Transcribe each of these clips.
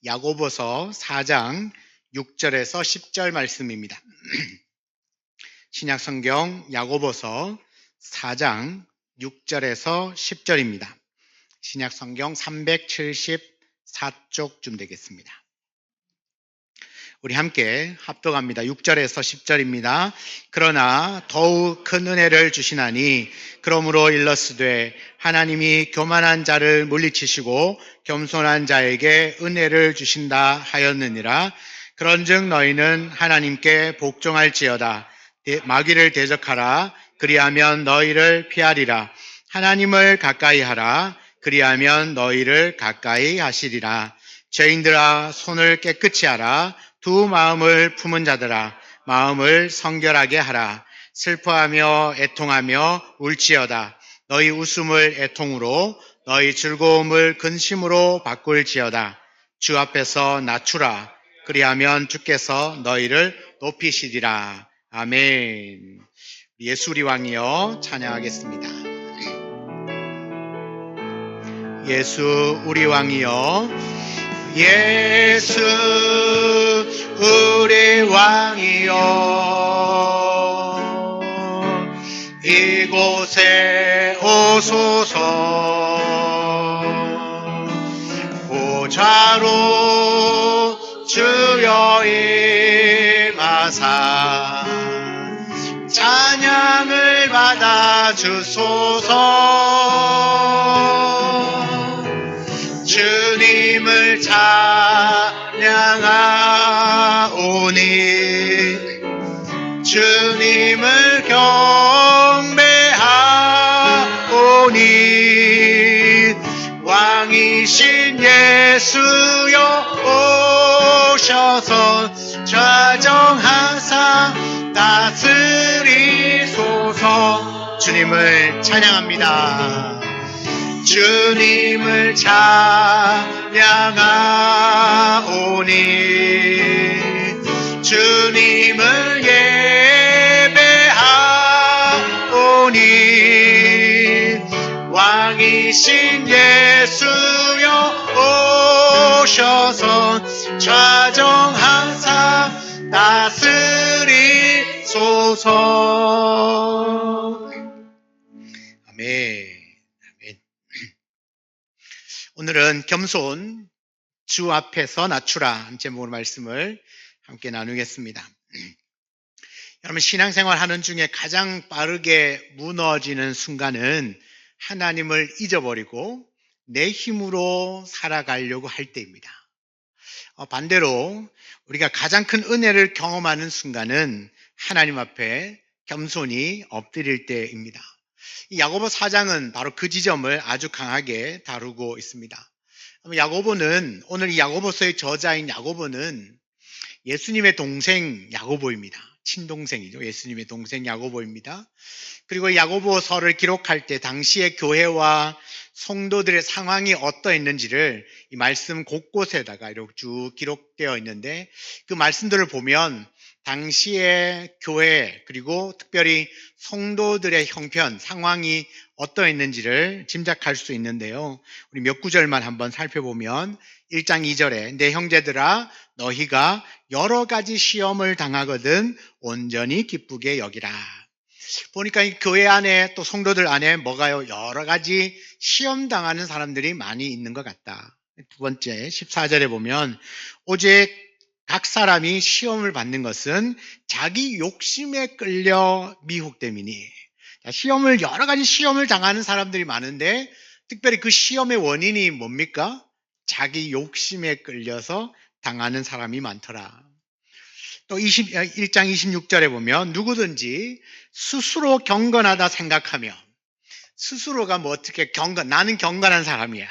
야고보서 4장 6절에서 10절 말씀입니다. 신약성경 야고보서 4장 6절에서 10절입니다. 신약성경 374쪽쯤 되겠습니다. 우리 함께 합독합니다. 6절에서 10절입니다. 그러나 더욱 큰 은혜를 주시나니 그러므로 일러스되 하나님이 교만한 자를 물리치시고 겸손한 자에게 은혜를 주신다 하였느니라. 그런즉 너희는 하나님께 복종할지어다. 마귀를 대적하라. 그리하면 너희를 피하리라. 하나님을 가까이 하라. 그리하면 너희를 가까이 하시리라. 죄인들아 손을 깨끗이 하라. 두 마음을 품은 자들아 마음을 성결하게 하라. 슬퍼하며 애통하며 울지어다. 너희 웃음을 애통으로 너희 즐거움을 근심으로 바꿀지어다. 주 앞에서 낮추라. 그리하면 주께서 너희를 높이시리라. 아멘. 예수 우리 왕이여 찬양하겠습니다. 예수 우리 왕이여, 예수 우리 왕이여, 이곳에 오소서. 보좌로 주여 임하사 찬양을 받아 주소서. 주님을 찬양하오니 주님을 경배하오니 왕이신 예수여 오셔서 좌정하사 다스리소서. 주님을 찬양합니다. 주님을 찬양하오니 주님을 예배하오니 왕이신 예수여 오셔서 좌정하사 다스리소서. 아멘. 오늘은 겸손, 주 앞에서 낮추라 제목으로 말씀을 함께 나누겠습니다. 여러분, 신앙생활 하는 중에 가장 빠르게 무너지는 순간은 하나님을 잊어버리고 내 힘으로 살아가려고 할 때입니다. 반대로 우리가 가장 큰 은혜를 경험하는 순간은 하나님 앞에 겸손히 엎드릴 때입니다. 야고보 4장은 바로 그 지점을 아주 강하게 다루고 있습니다. 야고보는, 오늘 이 야고보서의 저자인 야고보는 예수님의 동생 야고보입니다. 친동생이죠. 예수님의 동생 야고보입니다. 그리고 야고보서를 기록할 때 당시의 교회와 성도들의 상황이 어떠했는지를 이 말씀 곳곳에다가 이렇게 쭉 기록되어 있는데, 그 말씀들을 보면 당시의 교회 그리고 특별히 성도들의 형편, 상황이 어떠했는지를 짐작할 수 있는데요. 우리 몇 구절만 한번 살펴보면 1장 2절에 내 형제들아 너희가 여러 가지 시험을 당하거든 온전히 기쁘게 여기라. 보니까 이 교회 안에 또 성도들 안에 뭐가요? 여러 가지 시험 당하는 사람들이 많이 있는 것 같다. 두 번째 14절에 보면 오직 각 사람이 시험을 받는 것은 자기 욕심에 끌려 미혹됨이니. 시험을, 여러 가지 시험을 당하는 사람들이 많은데 특별히 그 시험의 원인이 뭡니까? 자기 욕심에 끌려서 당하는 사람이 많더라. 또 1장 26절에 보면 누구든지 스스로 경건하다 생각하며, 스스로가 뭐 어떻게 나는 경건한 사람이야,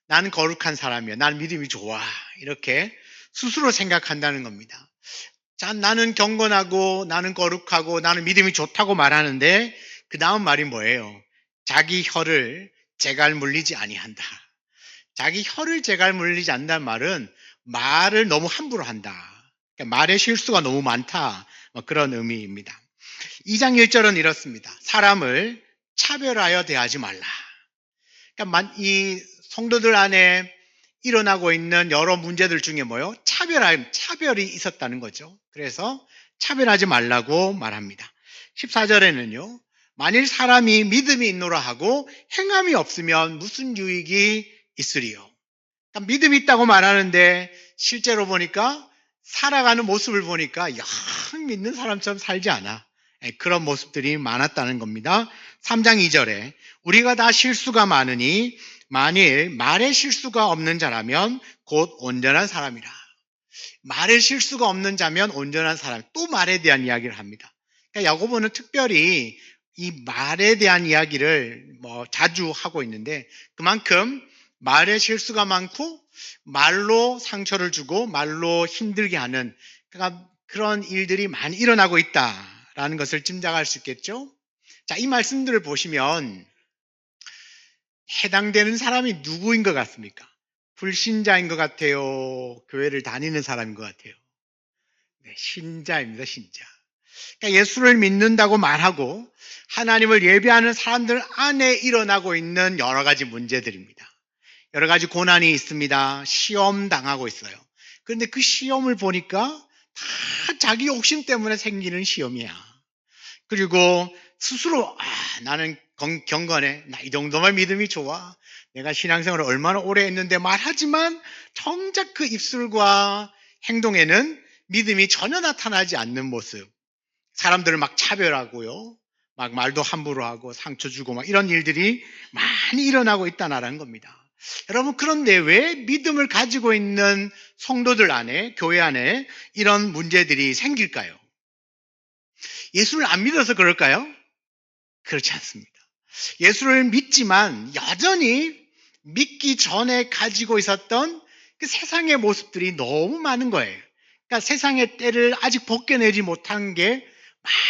나는 거룩한 사람이야, 나는 믿음이 좋아, 이렇게 스스로 생각한다는 겁니다. 자, 나는 경건하고 나는 거룩하고 나는 믿음이 좋다고 말하는데 그 다음 말이 뭐예요? 자기 혀를 재갈 물리지 아니한다. 자기 혀를 재갈 물리지 않는다는 말은 말을 너무 함부로 한다. 그러니까 말의 실수가 너무 많다. 그런 의미입니다. 2장 1절은 이렇습니다. 사람을 차별하여 대하지 말라. 그러니까 이 성도들 안에 일어나고 있는 여러 문제들 중에 뭐요? 차별이 있었다는 거죠. 그래서 차별하지 말라고 말합니다. 14절에는요. 만일 사람이 믿음이 있노라 하고 행함이 없으면 무슨 유익이 있으리요? 그러니까 믿음이 있다고 말하는데 실제로 보니까 살아가는 모습을 보니까 영 믿는 사람처럼 살지 않아. 그런 모습들이 많았다는 겁니다. 3장 2절에 우리가 다 실수가 많으니 만일 말에 실수가 없는 자라면 곧 온전한 사람이라. 말에 실수가 없는 자면 온전한 사람. 또 말에 대한 이야기를 합니다. 그러니까 야고보는 특별히 이 말에 대한 이야기를 자주 하고 있는데 그만큼 말에 실수가 많고 말로 상처를 주고 말로 힘들게 하는 그러니까 그런 일들이 많이 일어나고 있다라는 것을 짐작할 수 있겠죠. 자, 이 말씀들을 보시면 해당되는 사람이 누구인 것 같습니까? 불신자인 것 같아요? 교회를 다니는 사람인 것 같아요? 네, 신자입니다, 신자. 그러니까 예수를 믿는다고 말하고 하나님을 예배하는 사람들 안에 일어나고 있는 여러 가지 문제들입니다. 여러 가지 고난이 있습니다. 시험 당하고 있어요. 그런데 그 시험을 보니까 다 자기 욕심 때문에 생기는 시험이야. 그리고 스스로 나는 경건해. 나 이 정도만 믿음이 좋아. 내가 신앙생활을 얼마나 오래 했는데 말하지만 정작 그 입술과 행동에는 믿음이 전혀 나타나지 않는 모습. 사람들을 막 차별하고요. 막 말도 함부로 하고 상처 주고 막 이런 일들이 많이 일어나고 있다는 겁니다. 여러분, 그런데 왜 믿음을 가지고 있는 성도들 안에, 교회 안에 이런 문제들이 생길까요? 예수를 안 믿어서 그럴까요? 그렇지 않습니다. 예수를 믿지만 여전히 믿기 전에 가지고 있었던 그 세상의 모습들이 너무 많은 거예요. 그러니까 세상의 때를 아직 벗겨내지 못한 게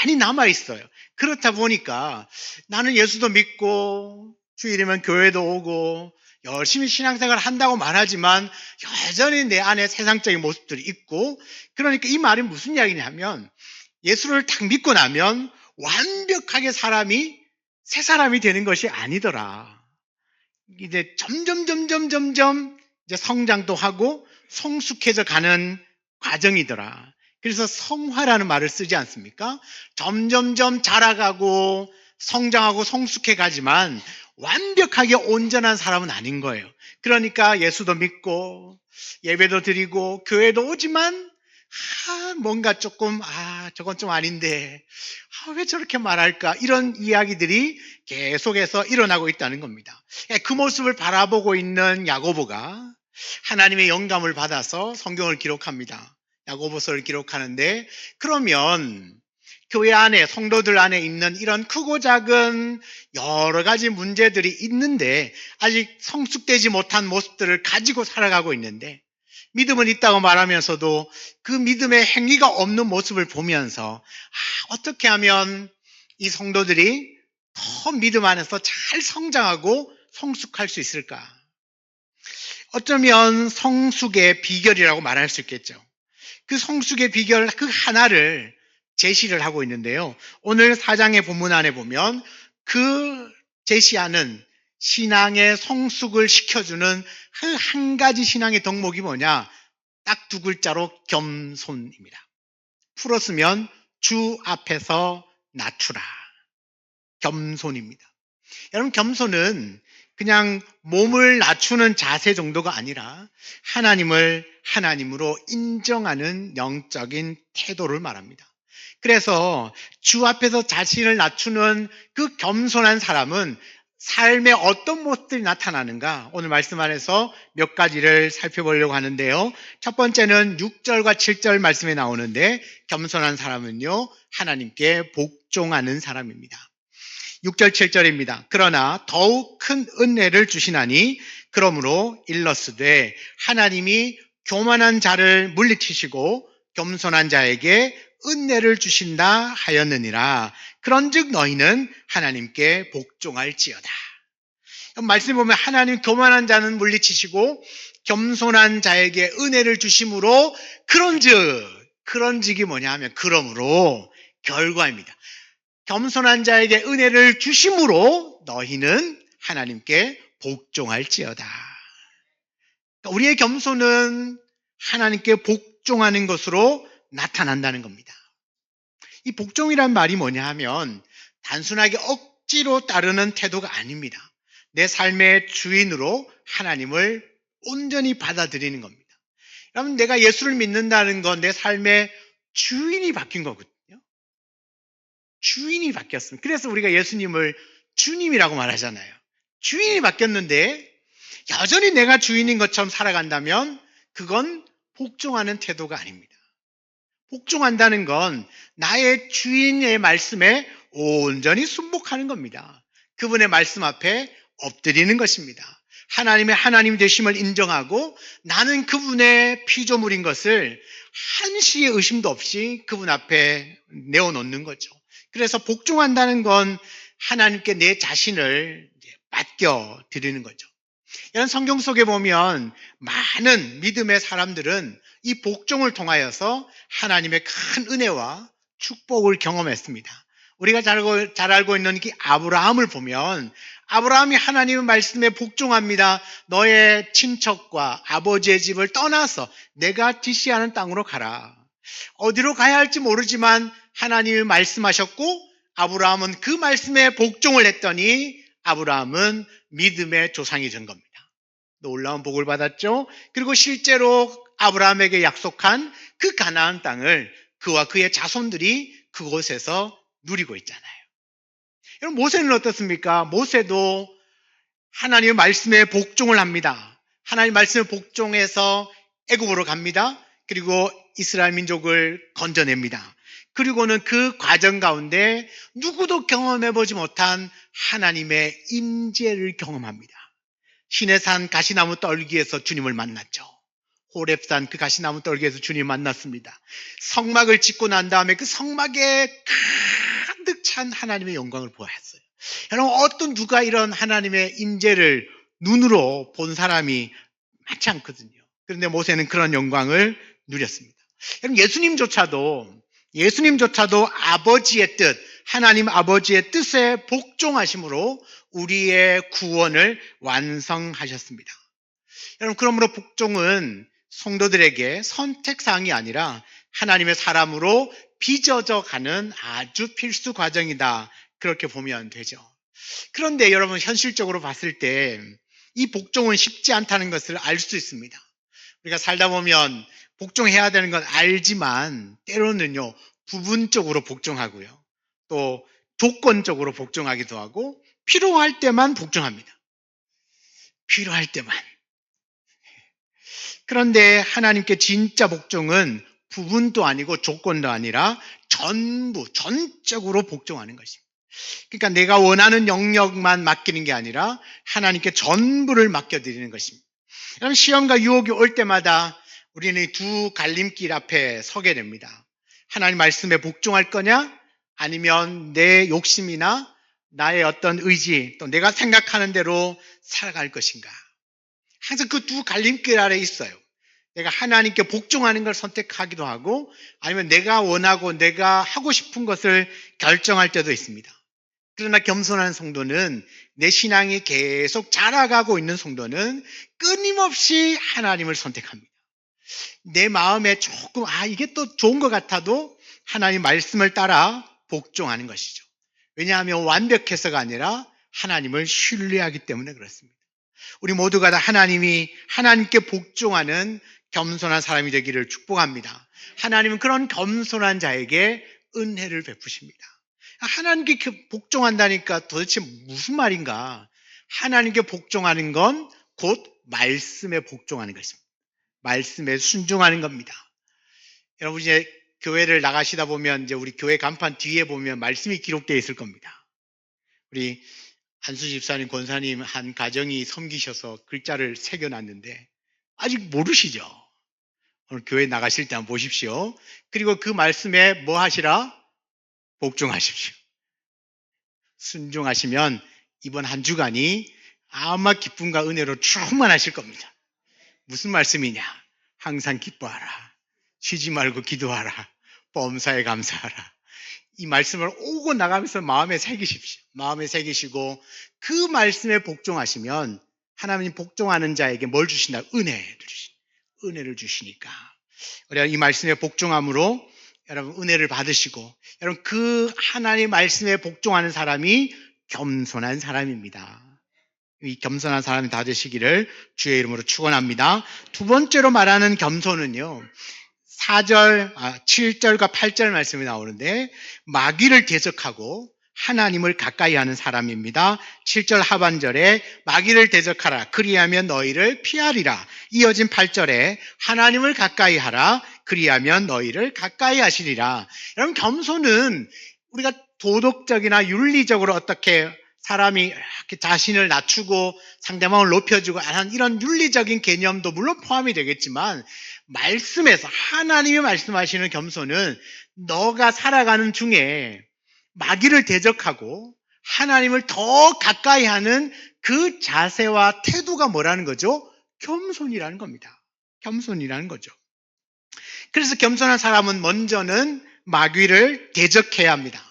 많이 남아있어요. 그렇다 보니까 나는 예수도 믿고 주일이면 교회도 오고 열심히 신앙생활을 한다고 말하지만 여전히 내 안에 세상적인 모습들이 있고 그러니까 이 말이 무슨 이야기냐면 예수를 딱 믿고 나면 완벽하게 새 사람이 되는 것이 아니더라. 이제 점점 이제 성장도 하고 성숙해져 가는 과정이더라. 그래서 성화라는 말을 쓰지 않습니까? 점점점 자라가고 성장하고 성숙해 가지만 완벽하게 온전한 사람은 아닌 거예요. 그러니까 예수도 믿고 예배도 드리고 교회도 오지만 뭔가 조금 저건 좀 아닌데 왜 저렇게 말할까 이런 이야기들이 계속해서 일어나고 있다는 겁니다. 그 모습을 바라보고 있는 야고보가 하나님의 영감을 받아서 성경을 기록합니다. 야고보서를 기록하는데 그러면 교회 안에 성도들 안에 있는 이런 크고 작은 여러 가지 문제들이 있는데 아직 성숙되지 못한 모습들을 가지고 살아가고 있는데 믿음은 있다고 말하면서도 그 믿음의 행위가 없는 모습을 보면서 어떻게 하면 이 성도들이 더 믿음 안에서 잘 성장하고 성숙할 수 있을까? 어쩌면 성숙의 비결이라고 말할 수 있겠죠. 그 성숙의 비결 그 하나를 제시를 하고 있는데요. 오늘 4장의 본문 안에 보면 그 제시하는 신앙의 성숙을 시켜주는 그 한 가지 신앙의 덕목이 뭐냐? 딱 두 글자로 겸손입니다. 풀었으면 주 앞에서 낮추라. 겸손입니다. 여러분, 겸손은 그냥 몸을 낮추는 자세 정도가 아니라 하나님을 하나님으로 인정하는 영적인 태도를 말합니다. 그래서 주 앞에서 자신을 낮추는 그 겸손한 사람은 삶의 어떤 모습들이 나타나는가 오늘 말씀 안에서 몇 가지를 살펴보려고 하는데요. 첫 번째는 6절과 7절 말씀에 나오는데 겸손한 사람은요 하나님께 복종하는 사람입니다. 6절 7절입니다. 그러나 더욱 큰 은혜를 주시나니 그러므로 일러스되 하나님이 교만한 자를 물리치시고 겸손한 자에게 은혜를 주신다 하였느니라. 그런즉 너희는 하나님께 복종할지어다. 말씀에 보면 하나님 교만한 자는 물리치시고 겸손한 자에게 은혜를 주심으로 그런즉이 뭐냐 하면 그러므로 결과입니다. 겸손한 자에게 은혜를 주심으로 너희는 하나님께 복종할지어다. 그러니까 우리의 겸손은 하나님께 복종하는 것으로 나타난다는 겁니다. 이 복종이란 말이 뭐냐 하면 단순하게 억지로 따르는 태도가 아닙니다. 내 삶의 주인으로 하나님을 온전히 받아들이는 겁니다. 여러분, 내가 예수를 믿는다는 건 내 삶의 주인이 바뀐 거거든요. 주인이 바뀌었습니다. 그래서 우리가 예수님을 주님이라고 말하잖아요. 주인이 바뀌었는데 여전히 내가 주인인 것처럼 살아간다면 그건 복종하는 태도가 아닙니다. 복종한다는 건 나의 주인의 말씀에 온전히 순복하는 겁니다. 그분의 말씀 앞에 엎드리는 것입니다. 하나님의 하나님 되심을 인정하고 나는 그분의 피조물인 것을 한시의 의심도 없이 그분 앞에 내어놓는 거죠. 그래서 복종한다는 건 하나님께 내 자신을 맡겨드리는 거죠. 이런 성경 속에 보면 많은 믿음의 사람들은 이 복종을 통하여서 하나님의 큰 은혜와 축복을 경험했습니다. 우리가 잘 알고 있는 이 아브라함을 보면 아브라함이 하나님의 말씀에 복종합니다. 너의 친척과 아버지의 집을 떠나서 내가 지시하는 땅으로 가라. 어디로 가야 할지 모르지만 하나님이 말씀하셨고 아브라함은 그 말씀에 복종을 했더니 아브라함은 믿음의 조상이 된 겁니다. 놀라운 복을 받았죠. 그리고 실제로 아브라함에게 약속한 그 가나안 땅을 그와 그의 자손들이 그곳에서 누리고 있잖아요. 여러분, 모세는 어떻습니까? 모세도 하나님의 말씀에 복종을 합니다. 하나님 말씀에 복종해서 애굽으로 갑니다. 그리고 이스라엘 민족을 건져냅니다. 그리고는 그 과정 가운데 누구도 경험해보지 못한 하나님의 임재를 경험합니다. 시내산 가시나무 떨기에서 주님을 만났죠. 호렙산 그 가시나무 떨기에서 주님 만났습니다. 성막을 짓고 난 다음에 그 성막에 가득 찬 하나님의 영광을 보았어요. 여러분, 누가 이런 하나님의 임재를 눈으로 본 사람이 많지 않거든요. 그런데 모세는 그런 영광을 누렸습니다. 여러분, 예수님조차도 아버지의 뜻, 하나님 아버지의 뜻에 복종하심으로 우리의 구원을 완성하셨습니다. 여러분, 그러므로 복종은 성도들에게 선택사항이 아니라 하나님의 사람으로 빚어져 가는 아주 필수 과정이다. 그렇게 보면 되죠. 그런데 여러분, 현실적으로 봤을 때 이 복종은 쉽지 않다는 것을 알 수 있습니다. 우리가 살다 보면 복종해야 되는 건 알지만 때로는요, 부분적으로 복종하고요. 또 조건적으로 복종하기도 하고 필요할 때만 복종합니다. 필요할 때만. 그런데 하나님께 진짜 복종은 부분도 아니고 조건도 아니라 전적으로 복종하는 것입니다. 그러니까 내가 원하는 영역만 맡기는 게 아니라 하나님께 전부를 맡겨드리는 것입니다. 그럼 시험과 유혹이 올 때마다 우리는 두 갈림길 앞에 서게 됩니다. 하나님 말씀에 복종할 거냐? 아니면 내 욕심이나 나의 어떤 의지, 또 내가 생각하는 대로 살아갈 것인가? 항상 그 두 갈림길 아래 있어요. 내가 하나님께 복종하는 걸 선택하기도 하고 아니면 내가 원하고 내가 하고 싶은 것을 결정할 때도 있습니다. 그러나 겸손한 성도는, 내 신앙이 계속 자라가고 있는 성도는 끊임없이 하나님을 선택합니다. 내 마음에 조금 이게 또 좋은 것 같아도 하나님 말씀을 따라 복종하는 것이죠. 왜냐하면 완벽해서가 아니라 하나님을 신뢰하기 때문에 그렇습니다. 우리 모두가 다 하나님께 복종하는 겸손한 사람이 되기를 축복합니다. 하나님은 그런 겸손한 자에게 은혜를 베푸십니다. 하나님께 복종한다니까 도대체 무슨 말인가? 하나님께 복종하는 건 곧 말씀에 복종하는 것입니다. 말씀에 순종하는 겁니다. 여러분, 이제 교회를 나가시다 보면 이제 우리 교회 간판 뒤에 보면 말씀이 기록되어 있을 겁니다. 우리 한수 집사님, 권사님 한 가정이 섬기셔서 글자를 새겨놨는데 아직 모르시죠? 오늘 교회 나가실 때 한번 보십시오. 그리고 그 말씀에 뭐 하시라? 복종하십시오. 순종하시면 이번 한 주간이 아마 기쁨과 은혜로 충만하실 겁니다. 무슨 말씀이냐? 항상 기뻐하라. 쉬지 말고 기도하라. 범사에 감사하라. 이 말씀을 오고 나가면서 마음에 새기십시오. 마음에 새기시고 그 말씀에 복종하시면 하나님 복종하는 자에게 뭘 주신다? 은혜를 주시니까. 우리가 이 말씀에 복종함으로 여러분 은혜를 받으시고, 여러분 그 하나님 말씀에 복종하는 사람이 겸손한 사람입니다. 이 겸손한 사람이 다 되시기를 주의 이름으로 축원합니다. 두 번째로 말하는 겸손은요, 7절과 8절 말씀이 나오는데, 마귀를 대적하고 하나님을 가까이 하는 사람입니다. 7절 하반절에 마귀를 대적하라, 그리하면 너희를 피하리라. 이어진 8절에 하나님을 가까이 하라, 그리하면 너희를 가까이 하시리라. 여러분, 겸손은 우리가 도덕적이나 윤리적으로 어떻게 사람이 이렇게 자신을 낮추고 상대방을 높여주고 하는 이런 윤리적인 개념도 물론 포함이 되겠지만, 말씀에서 하나님이 말씀하시는 겸손은 너가 살아가는 중에 마귀를 대적하고 하나님을 더 가까이 하는 그 자세와 태도가 뭐라는 거죠? 겸손이라는 겁니다. 겸손이라는 거죠. 그래서 겸손한 사람은 먼저는 마귀를 대적해야 합니다.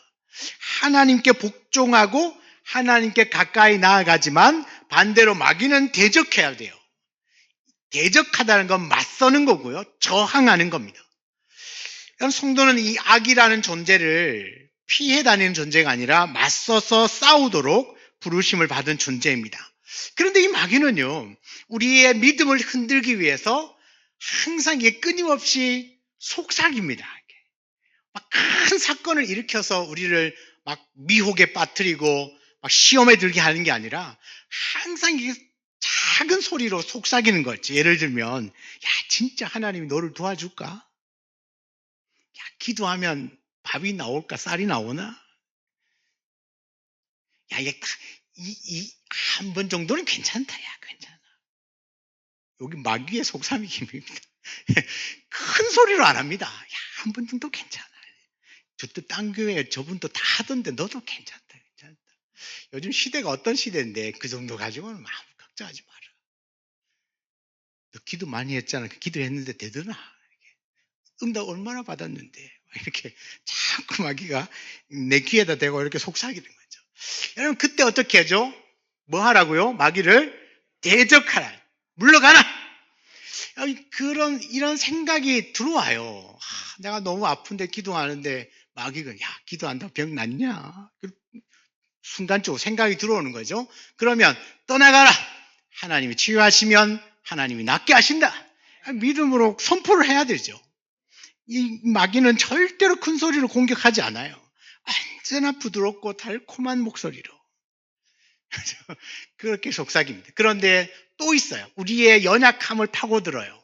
하나님께 복종하고 하나님께 가까이 나아가지만 반대로 마귀는 대적해야 돼요. 대적하다는 건 맞서는 거고요, 저항하는 겁니다. 성도는 이 악이라는 존재를 피해 다니는 존재가 아니라 맞서서 싸우도록 부르심을 받은 존재입니다. 그런데 이 마귀는요, 우리의 믿음을 흔들기 위해서 항상 이게 끊임없이 속삭입니다. 막 큰 사건을 일으켜서 우리를 막 미혹에 빠뜨리고 막 시험에 들게 하는 게 아니라 항상 이게 작은 소리로 속삭이는 거지. 예를 들면, 야, 진짜 하나님이 너를 도와줄까? 야, 기도하면 밥이 나올까? 쌀이 나오나? 야, 이게 한 번 정도는 괜찮다. 야, 괜찮아. 여기 마귀의 속삭임입니다. 큰 소리로 안 합니다. 야, 한 번 정도 괜찮아. 저도 딴 교회 저분도 다 하던데 너도 괜찮다. 요즘 시대가 어떤 시대인데 그 정도 가지고는 아무 걱정하지 마라. 너 기도 많이 했잖아. 기도했는데 되더나? 응답 얼마나 받았는데. 이렇게 자꾸 마귀가 내 귀에다 대고 이렇게 속삭이는 거죠. 여러분, 그때 어떻게 하죠? 뭐 하라고요? 마귀를 대적하라. 물러가라. 이런 생각이 들어와요. 내가 너무 아픈데 기도하는데 마귀가, 야, 기도한다고 병 낫냐? 순간적으로 생각이 들어오는 거죠. 그러면 떠나가라. 하나님이 치유하시면 하나님이 낫게 하신다. 믿음으로 선포를 해야 되죠. 이 마귀는 절대로 큰 소리로 공격하지 않아요. 언제나 부드럽고 달콤한 목소리로 그렇게 속삭입니다. 그런데 또 있어요. 우리의 연약함을 파고들어요.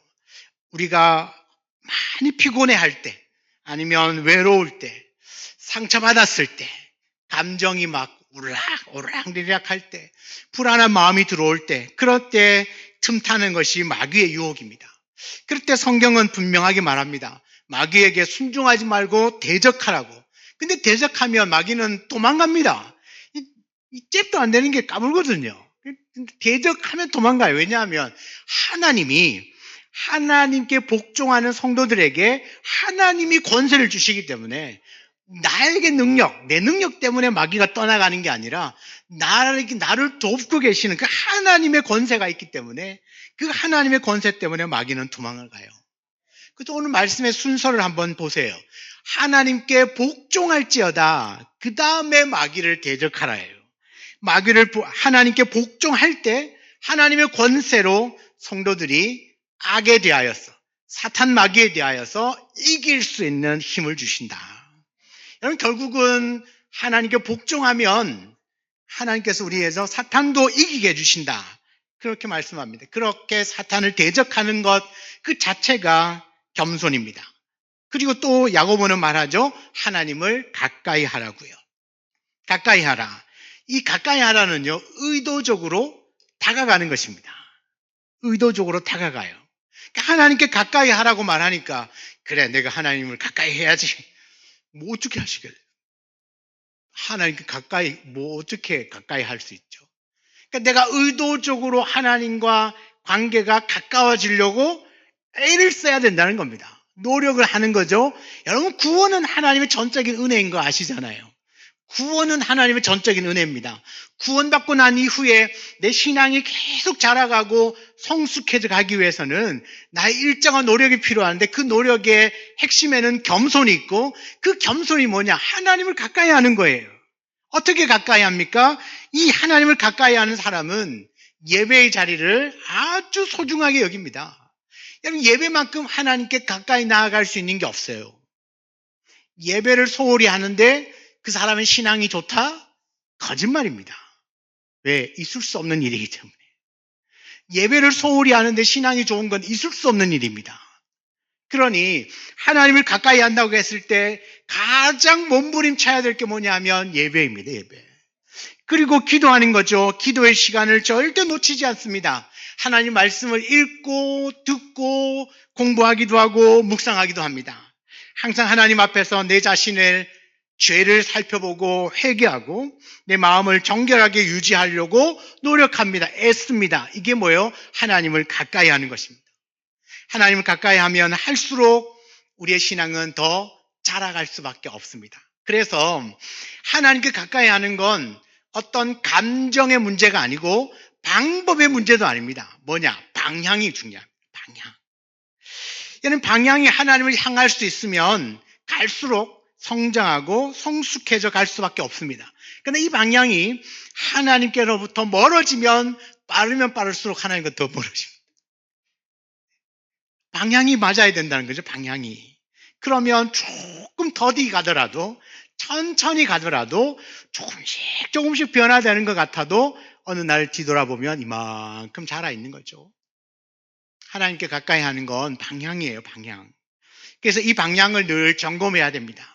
우리가 많이 피곤해할 때, 아니면 외로울 때, 상처받았을 때, 감정이 막 오르락오르락 할 때, 불안한 마음이 들어올 때, 그럴 때 틈타는 것이 마귀의 유혹입니다. 그럴 때 성경은 분명하게 말합니다. 마귀에게 순종하지 말고 대적하라고. 근데 대적하면 마귀는 도망갑니다. 이 잽도 안 되는 게 까불거든요. 대적하면 도망가요. 왜냐하면 하나님께 복종하는 성도들에게 하나님이 권세를 주시기 때문에, 나에게 내 능력 때문에 마귀가 떠나가는 게 아니라 나를 돕고 계시는 그 하나님의 권세가 있기 때문에, 그 하나님의 권세 때문에 마귀는 도망을 가요. 그래서 오늘 말씀의 순서를 한번 보세요. 하나님께 복종할지어다, 그 다음에 마귀를 대적하라예요. 하나님께 복종할 때 하나님의 권세로 성도들이 악에 대하여서, 사탄 마귀에 대하여서 이길 수 있는 힘을 주신다. 여러분, 결국은 하나님께 복종하면 하나님께서 우리에서 사탄도 이기게 해주신다. 그렇게 말씀합니다. 그렇게 사탄을 대적하는 것 그 자체가 겸손입니다. 그리고 또 야고보는 말하죠. 하나님을 가까이 하라고요. 가까이 하라. 이 가까이 하라는요, 의도적으로 다가가는 것입니다. 의도적으로 다가가요. 그러니까 하나님께 가까이 하라고 말하니까, 그래, 내가 하나님을 가까이 해야지. 뭐 어떻게 하시겠어요? 하나님께 가까이, 뭐 어떻게 가까이 할 수 있죠? 그러니까 내가 의도적으로 하나님과 관계가 가까워지려고 애를 써야 된다는 겁니다. 노력을 하는 거죠. 여러분, 구원은 하나님의 전적인 은혜인 거 아시잖아요. 구원은 하나님의 전적인 은혜입니다. 구원받고 난 이후에 내 신앙이 계속 자라가고 성숙해져 가기 위해서는 나의 일정한 노력이 필요한데 그 노력의 핵심에는 겸손이 있고 그 겸손이 뭐냐? 하나님을 가까이 하는 거예요. 어떻게 가까이 합니까? 이 하나님을 가까이 하는 사람은 예배의 자리를 아주 소중하게 여깁니다. 여러분, 예배만큼 하나님께 가까이 나아갈 수 있는 게 없어요. 예배를 소홀히 하는데 그 사람의 신앙이 좋다? 거짓말입니다. 왜? 있을 수 없는 일이기 때문에. 예배를 소홀히 하는데 신앙이 좋은 건 있을 수 없는 일입니다. 그러니 하나님을 가까이 한다고 했을 때 가장 몸부림쳐야 될 게 뭐냐 하면 예배입니다. 예배. 그리고 기도하는 거죠. 기도의 시간을 절대 놓치지 않습니다. 하나님 말씀을 읽고 듣고 공부하기도 하고 묵상하기도 합니다. 항상 하나님 앞에서 내 자신을 죄를 살펴보고 회개하고 내 마음을 정결하게 유지하려고 노력합니다. 애씁니다. 이게 뭐예요? 하나님을 가까이 하는 것입니다. 하나님을 가까이 하면 할수록 우리의 신앙은 더 자라갈 수밖에 없습니다. 그래서 하나님께 가까이 하는 건 어떤 감정의 문제가 아니고 방법의 문제도 아닙니다. 뭐냐? 방향이 중요합니다. 방향. 이는 방향이 하나님을 향할 수 있으면 갈수록 성장하고 성숙해져 갈 수밖에 없습니다. 그런데 이 방향이 하나님께로부터 멀어지면 빠르면 빠를수록 하나님과 더 멀어집니다. 방향이 맞아야 된다는 거죠. 방향이. 그러면 조금 더디 가더라도 천천히 가더라도 조금씩 변화되는 것 같아도 어느 날 뒤돌아보면 이만큼 자라 있는 거죠. 하나님께 가까이 하는 건 방향이에요. 방향. 그래서 이 방향을 늘 점검해야 됩니다.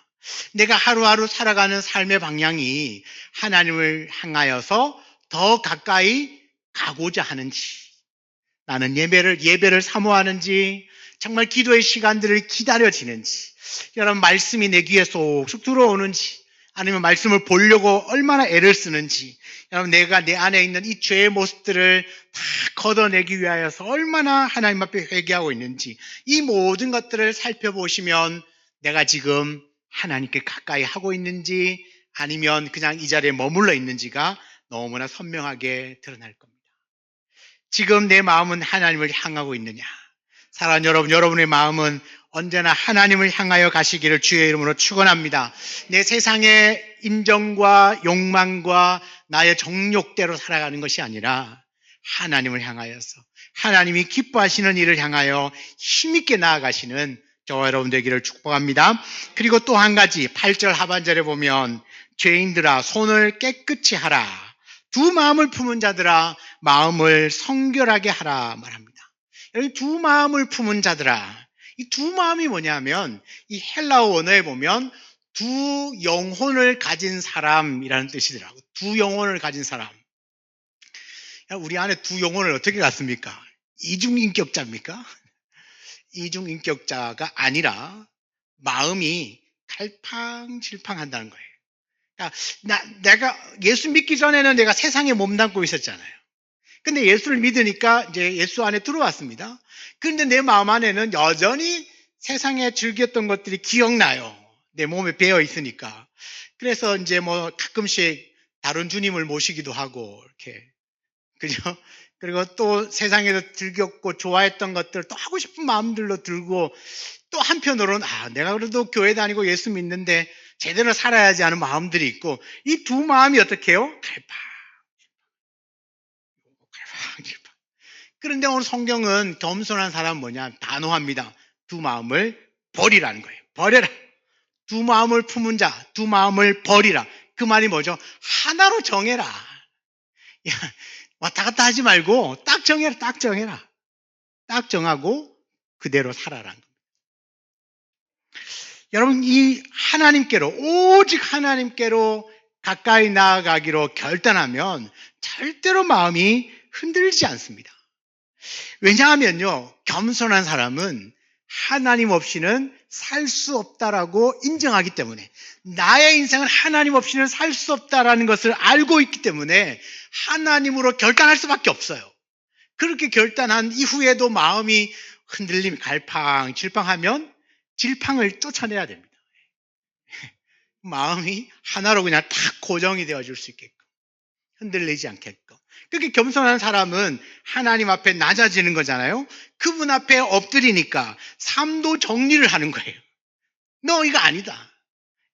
내가 하루하루 살아가는 삶의 방향이 하나님을 향하여서 더 가까이 가고자 하는지, 나는 예배를 사모하는지, 정말 기도의 시간들을 기다려지는지, 여러분 말씀이 내 귀에 쏙쏙 들어오는지, 아니면 말씀을 보려고 얼마나 애를 쓰는지, 여러분 내가 내 안에 있는 이 죄의 모습들을 다 걷어내기 위하여서 얼마나 하나님 앞에 회개하고 있는지, 이 모든 것들을 살펴보시면 내가 지금 하나님께 가까이 하고 있는지 아니면 그냥 이 자리에 머물러 있는지가 너무나 선명하게 드러날 겁니다. 지금 내 마음은 하나님을 향하고 있느냐? 사랑하는 여러분, 여러분의 마음은 언제나 하나님을 향하여 가시기를 주의 이름으로 축원합니다. 내 세상의 인정과 욕망과 나의 정욕대로 살아가는 것이 아니라 하나님을 향하여서 하나님이 기뻐하시는 일을 향하여 힘있게 나아가시는 저와 여러분 되기를 축복합니다. 그리고 또 한 가지 8절 하반절에 보면 죄인들아 손을 깨끗이 하라. 두 마음을 품은 자들아 마음을 성결하게 하라 말합니다. 여기 두 마음을 품은 자들아, 이 두 마음이 뭐냐면 이 헬라어 원어에 보면 두 영혼을 가진 사람이라는 뜻이더라고요. 두 영혼을 가진 사람. 우리 안에 두 영혼을 어떻게 갖습니까? 이중인격자입니까? 이중인격자가 아니라 마음이 갈팡질팡한다는 거예요. 그러니까 내가 예수 믿기 전에는 내가 세상에 몸담고 있었잖아요. 근데 예수를 믿으니까 이제 예수 안에 들어왔습니다. 그런데 내 마음 안에는 여전히 세상에 즐겼던 것들이 기억나요. 내 몸에 배어 있으니까. 그래서 이제 뭐 가끔씩 다른 주님을 모시기도 하고, 이렇게. 그죠? 그리고 또 세상에서 즐겼고 좋아했던 것들 또 하고 싶은 마음들로 들고 또 한편으로는 내가 그래도 교회 다니고 예수 믿는데 제대로 살아야지 하는 마음들이 있고 이 두 마음이 어떻게 해요? 갈팡. 그런데 오늘 성경은 겸손한 사람 뭐냐? 단호합니다. 두 마음을 버리라는 거예요. 버려라. 두 마음을 품은 자, 두 마음을 버리라. 그 말이 뭐죠? 하나로 정해라. 야, 왔다 갔다 하지 말고 딱 정해라. 딱 정해라. 딱 정하고 그대로 살아라는 겁니다. 여러분, 이 하나님께로, 오직 하나님께로 가까이 나아가기로 결단하면 절대로 마음이 흔들리지 않습니다. 왜냐하면요, 겸손한 사람은 하나님 없이는 살 수 없다라고 인정하기 때문에, 나의 인생은 하나님 없이는 살 수 없다라는 것을 알고 있기 때문에 하나님으로 결단할 수밖에 없어요. 그렇게 결단한 이후에도 마음이 흔들림, 갈팡질팡하면 질팡을 쫓아내야 됩니다. 마음이 하나로 그냥 탁 고정이 되어줄 수 있게끔, 흔들리지 않게끔. 그렇게 겸손한 사람은 하나님 앞에 낮아지는 거잖아요. 그분 앞에 엎드리니까 삶도 정리를 하는 거예요. 너 이거 아니다.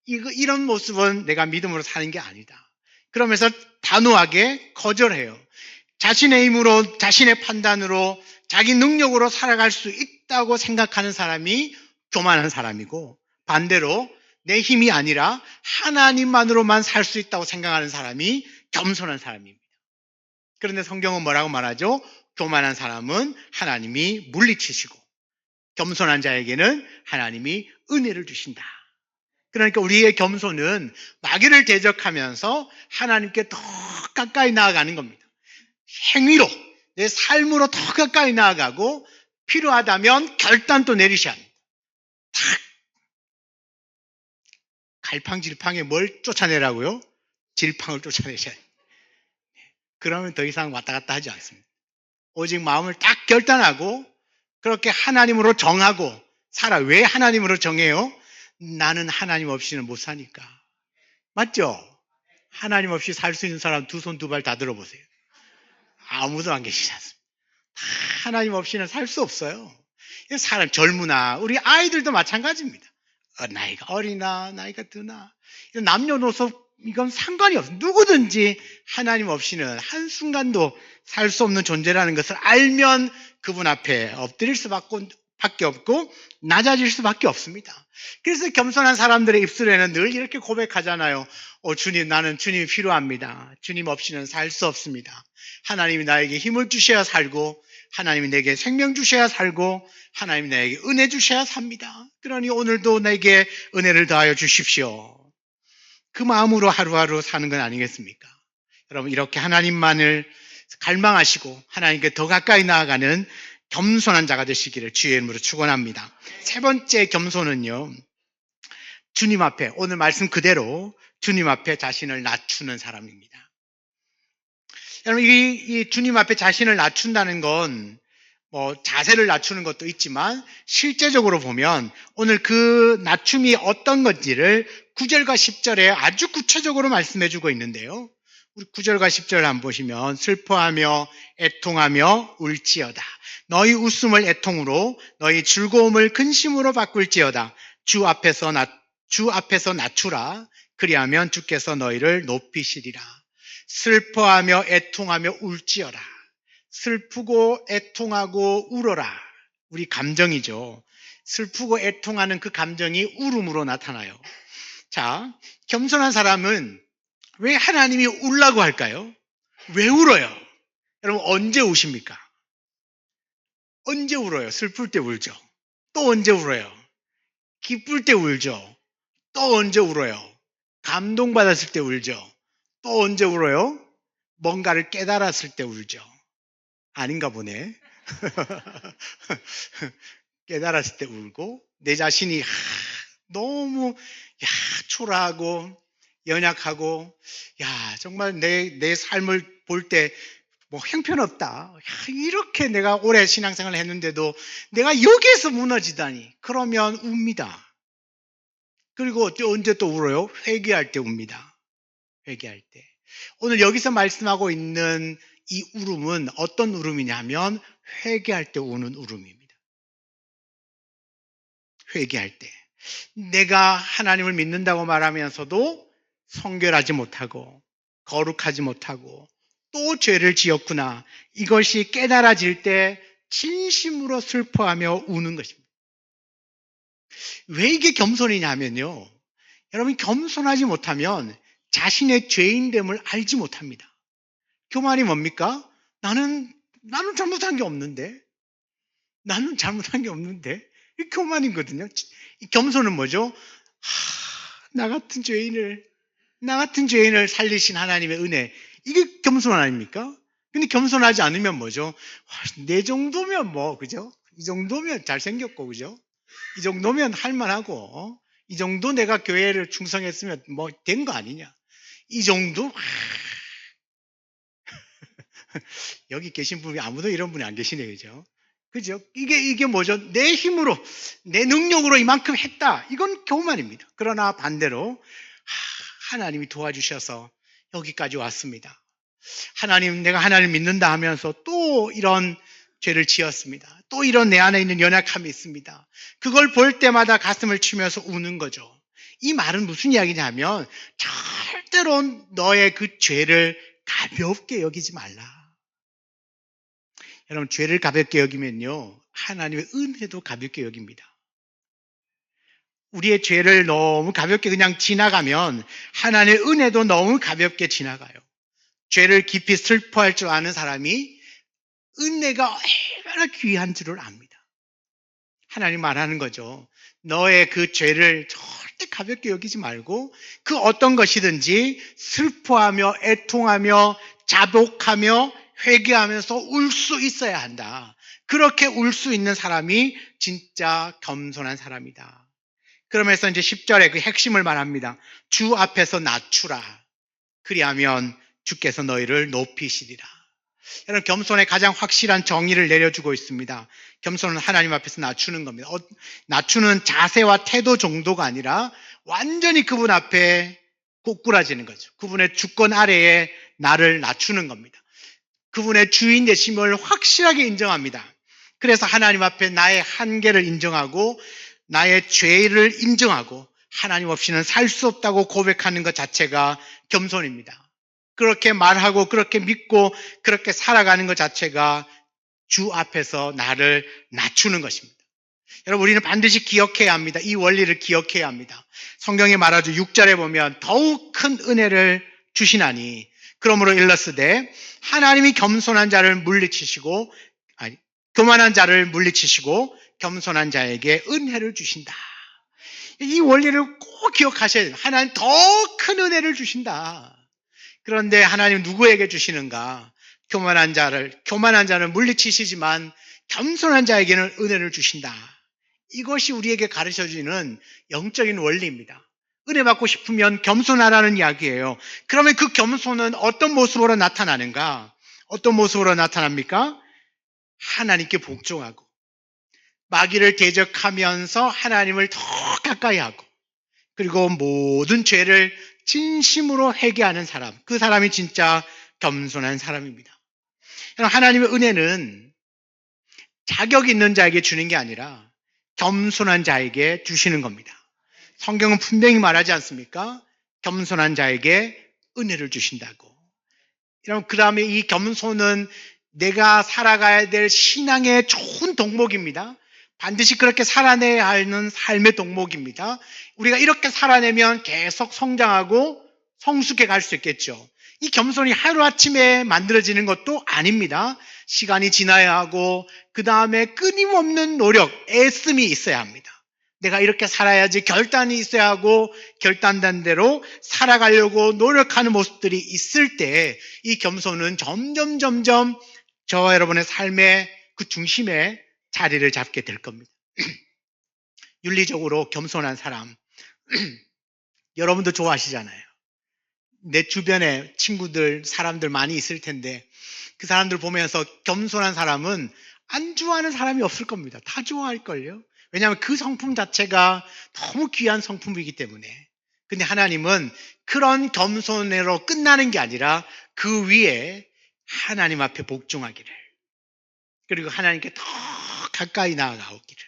이런 모습은 내가 믿음으로 사는 게 아니다. 그러면서 단호하게 거절해요. 자신의 힘으로, 자신의 판단으로, 자기 능력으로 살아갈 수 있다고 생각하는 사람이 교만한 사람이고, 반대로 내 힘이 아니라 하나님만으로만 살 수 있다고 생각하는 사람이 겸손한 사람입니다. 그런데 성경은 뭐라고 말하죠? 교만한 사람은 하나님이 물리치시고 겸손한 자에게는 하나님이 은혜를 주신다. 그러니까 우리의 겸손은 마귀를 대적하면서 하나님께 더 가까이 나아가는 겁니다. 행위로, 내 삶으로 더 가까이 나아가고 필요하다면 결단도 내리셔야 합니다. 탁! 갈팡질팡에 뭘 쫓아내라고요? 질팡을 쫓아내셔야 합니다. 그러면 더 이상 왔다 갔다 하지 않습니다. 오직 마음을 딱 결단하고 그렇게 하나님으로 정하고 살아. 왜 하나님으로 정해요? 나는 하나님 없이는 못 사니까. 맞죠? 하나님 없이 살 수 있는 사람 두 손 두 발 다 들어보세요. 아무도 안 계시지 않습니다. 하나님 없이는 살 수 없어요. 사람 젊으나 우리 아이들도 마찬가지입니다. 나이가 어리나 나이가 드나 남녀노소 이건 상관이 없어요. 누구든지 하나님 없이는 한순간도 살 수 없는 존재라는 것을 알면 그분 앞에 엎드릴 수밖에 없고 낮아질 수밖에 없습니다. 그래서 겸손한 사람들의 입술에는 늘 이렇게 고백하잖아요. 주님, 나는 주님이 필요합니다. 주님 없이는 살 수 없습니다. 하나님이 나에게 힘을 주셔야 살고 하나님이 내게 생명 주셔야 살고 하나님이 나에게 은혜 주셔야 삽니다. 그러니 오늘도 내게 은혜를 더하여 주십시오. 그 마음으로 하루하루 사는 건 아니겠습니까? 여러분, 이렇게 하나님만을 갈망하시고 하나님께 더 가까이 나아가는 겸손한 자가 되시기를 주의 이름으로 축원합니다. 세 번째 겸손은요, 주님 앞에, 오늘 말씀 그대로 주님 앞에 자신을 낮추는 사람입니다. 여러분, 이 주님 앞에 자신을 낮춘다는 건 자세를 낮추는 것도 있지만 실제적으로 보면 오늘 그 낮춤이 어떤 건지를 9절과 10절에 아주 구체적으로 말씀해 주고 있는데요. 우리 9절과 10절을 한번 보시면 슬퍼하며 애통하며 울지어다. 너희 웃음을 애통으로 너희 즐거움을 근심으로 바꿀지어다. 주 앞에서 낮추라. 그리하면 주께서 너희를 높이시리라. 슬퍼하며 애통하며 울지어라. 슬프고 애통하고 울어라. 우리 감정이죠. 슬프고 애통하는 그 감정이 울음으로 나타나요. 자, 겸손한 사람은 왜 하나님이 울라고 할까요? 왜 울어요? 여러분, 언제 우십니까? 언제 울어요? 슬플 때 울죠. 또 언제 울어요? 기쁠 때 울죠. 또 언제 울어요? 감동받았을 때 울죠. 또 언제 울어요? 뭔가를 깨달았을 때 울죠. 아닌가 보네. 깨달았을 때 울고 내 자신이 너무 초라하고 연약하고 정말 내 삶을 볼 때 형편없다. 이렇게 내가 오래 신앙생활을 했는데도 내가 여기에서 무너지다니. 그러면 웁니다. 그리고 언제 또 울어요? 회개할 때 웁니다. 회개할 때. 오늘 여기서 말씀하고 있는 이 울음은 어떤 울음이냐면 회개할 때 우는 울음입니다. 회개할 때. 내가 하나님을 믿는다고 말하면서도 성결하지 못하고 거룩하지 못하고 또 죄를 지었구나. 이것이 깨달아질 때 진심으로 슬퍼하며 우는 것입니다. 왜 이게 겸손이냐면요. 여러분, 겸손하지 못하면 자신의 죄인됨을 알지 못합니다. 교만이 뭡니까? 나는 잘못한 게 없는데. 나는 잘못한 게 없는데. 이 교만이거든요. 이 겸손은 뭐죠? 나 같은 죄인을 살리신 하나님의 은혜. 이게 겸손 아닙니까? 근데 겸손하지 않으면 뭐죠? 내 정도면 그죠? 이 정도면 잘생겼고, 그죠? 이 정도면 할만하고, 이 정도 내가 교회를 충성했으면 된 거 아니냐? 이 정도? 여기 계신 분이 아무도 이런 분이 안 계시네요, 그죠? 그죠? 이게 뭐죠? 내 힘으로, 내 능력으로 이만큼 했다. 이건 교만입니다. 그러나 반대로, 하나님이 도와주셔서 여기까지 왔습니다. 하나님, 내가 하나님을 믿는다 하면서 또 이런 죄를 지었습니다. 또 이런 내 안에 있는 연약함이 있습니다. 그걸 볼 때마다 가슴을 치면서 우는 거죠. 이 말은 무슨 이야기냐면 절대로 너의 그 죄를 가볍게 여기지 말라. 여러분, 죄를 가볍게 여기면요, 하나님의 은혜도 가볍게 여깁니다. 우리의 죄를 너무 가볍게 그냥 지나가면 하나님의 은혜도 너무 가볍게 지나가요. 죄를 깊이 슬퍼할 줄 아는 사람이 은혜가 얼마나 귀한 줄을 압니다. 하나님 말하는 거죠. 너의 그 죄를 절대 가볍게 여기지 말고 그 어떤 것이든지 슬퍼하며 애통하며 자복하며 회개하면서 울 수 있어야 한다. 그렇게 울 수 있는 사람이 진짜 겸손한 사람이다. 그러면서 이제 10절에 그 핵심을 말합니다. 주 앞에서 낮추라. 그리하면 주께서 너희를 높이시리라. 여러분, 겸손의 가장 확실한 정의를 내려주고 있습니다. 겸손은 하나님 앞에서 낮추는 겁니다. 낮추는 자세와 태도 정도가 아니라 완전히 그분 앞에 꼬꾸라지는 거죠. 그분의 주권 아래에 나를 낮추는 겁니다. 그분의 주인 되심을 확실하게 인정합니다. 그래서 하나님 앞에 나의 한계를 인정하고 나의 죄를 인정하고 하나님 없이는 살 수 없다고 고백하는 것 자체가 겸손입니다. 그렇게 말하고 그렇게 믿고 그렇게 살아가는 것 자체가 주 앞에서 나를 낮추는 것입니다. 여러분, 우리는 반드시 기억해야 합니다. 이 원리를 기억해야 합니다. 성경에 말하죠. 6절에 보면 더욱 큰 은혜를 주시나니 그러므로 일러스되 하나님이 겸손한 자를 물리치시고 교만한 자를 물리치시고 겸손한 자에게 은혜를 주신다. 이 원리를 꼭 기억하셔야 돼요. 하나님 더 큰 은혜를 주신다. 그런데 하나님 누구에게 주시는가? 교만한 자는 물리치시지만 겸손한 자에게는 은혜를 주신다. 이것이 우리에게 가르쳐주는 영적인 원리입니다. 은혜 받고 싶으면 겸손하라는 이야기예요. 그러면 그 겸손은 어떤 모습으로 나타나는가? 어떤 모습으로 나타납니까? 하나님께 복종하고 마귀를 대적하면서 하나님을 더 가까이 하고 그리고 모든 죄를 진심으로 회개하는 사람, 그 사람이 진짜 겸손한 사람입니다. 하나님의 은혜는 자격 있는 자에게 주는 게 아니라 겸손한 자에게 주시는 겁니다. 성경은 분명히 말하지 않습니까? 겸손한 자에게 은혜를 주신다고. 그 다음에 이 겸손은 내가 살아가야 될 신앙의 좋은 덕목입니다. 반드시 그렇게 살아내야 하는 삶의 덕목입니다. 우리가 이렇게 살아내면 계속 성장하고 성숙해 갈 수 있겠죠. 이 겸손이 하루아침에 만들어지는 것도 아닙니다. 시간이 지나야 하고 그 다음에 끊임없는 노력, 애씀이 있어야 합니다. 내가 이렇게 살아야지 결단이 있어야 하고 결단된 대로 살아가려고 노력하는 모습들이 있을 때 이 겸손은 점점 저와 여러분의 삶의 그 중심에 자리를 잡게 될 겁니다. 윤리적으로 겸손한 사람 여러분도 좋아하시잖아요. 내 주변에 친구들, 사람들 많이 있을 텐데 그 사람들 보면서 겸손한 사람은 안 좋아하는 사람이 없을 겁니다. 다 좋아할걸요. 왜냐하면 그 성품 자체가 너무 귀한 성품이기 때문에. 근데 하나님은 그런 겸손으로 끝나는 게 아니라 그 위에 하나님 앞에 복종하기를, 그리고 하나님께 더 가까이 나아가기를,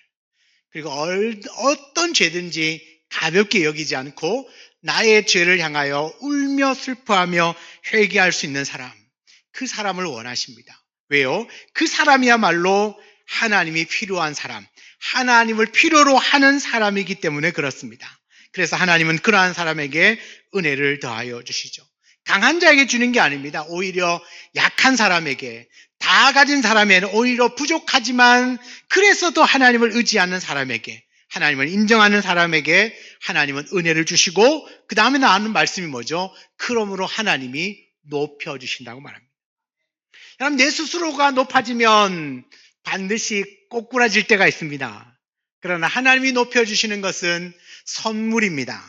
그리고 어떤 죄든지 가볍게 여기지 않고 나의 죄를 향하여 울며 슬퍼하며 회개할 수 있는 사람, 그 사람을 원하십니다. 왜요? 그 사람이야말로 하나님이 필요한 사람, 하나님을 필요로 하는 사람이기 때문에 그렇습니다. 그래서 하나님은 그러한 사람에게 은혜를 더하여 주시죠. 강한 자에게 주는 게 아닙니다. 오히려 약한 사람에게, 다 가진 사람에는 오히려 부족하지만 그래서도 하나님을 의지하는 사람에게, 하나님을 인정하는 사람에게 하나님은 은혜를 주시고 그 다음에 나오는 말씀이 뭐죠? 그러므로 하나님이 높여주신다고 말합니다. 여러분, 내 스스로가 높아지면 반드시 꼬꾸라질 때가 있습니다. 그러나 하나님이 높여주시는 것은 선물입니다.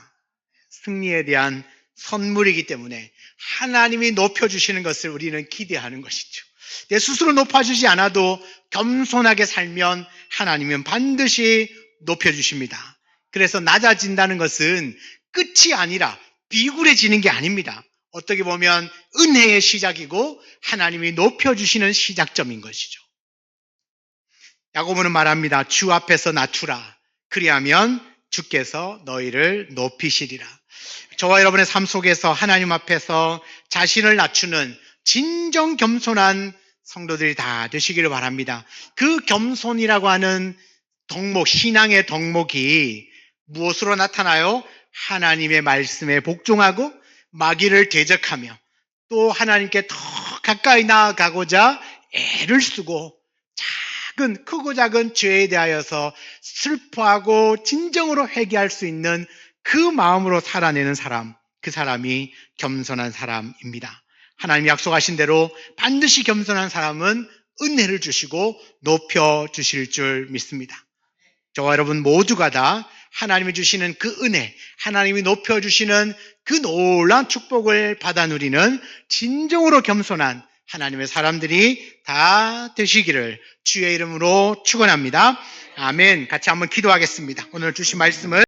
승리에 대한 선물이기 때문에 하나님이 높여주시는 것을 우리는 기대하는 것이죠. 내 스스로 높아주지 않아도 겸손하게 살면 하나님은 반드시 높여주십니다. 그래서 낮아진다는 것은 끝이 아니라 비굴해지는 게 아닙니다. 어떻게 보면 은혜의 시작이고 하나님이 높여주시는 시작점인 것이죠. 야고보는 말합니다. 주 앞에서 낮추라. 그리하면 주께서 너희를 높이시리라. 저와 여러분의 삶 속에서 하나님 앞에서 자신을 낮추는 진정 겸손한 성도들이 다 되시기를 바랍니다. 그 겸손이라고 하는 덕목, 신앙의 덕목이 무엇으로 나타나요? 하나님의 말씀에 복종하고 마귀를 대적하며 또 하나님께 더 가까이 나아가고자 애를 쓰고 크고 작은 죄에 대하여서 슬퍼하고 진정으로 회개할 수 있는 그 마음으로 살아내는 사람, 그 사람이 겸손한 사람입니다. 하나님이 약속하신 대로 반드시 겸손한 사람은 은혜를 주시고 높여주실 줄 믿습니다. 저와 여러분 모두가 다 하나님이 주시는 그 은혜, 하나님이 높여주시는 그 놀라운 축복을 받아 누리는 진정으로 겸손한 하나님의 사람들이 다 되시기를 주의 이름으로 축원합니다. 아멘. 같이 한번 기도하겠습니다. 오늘 주신 말씀을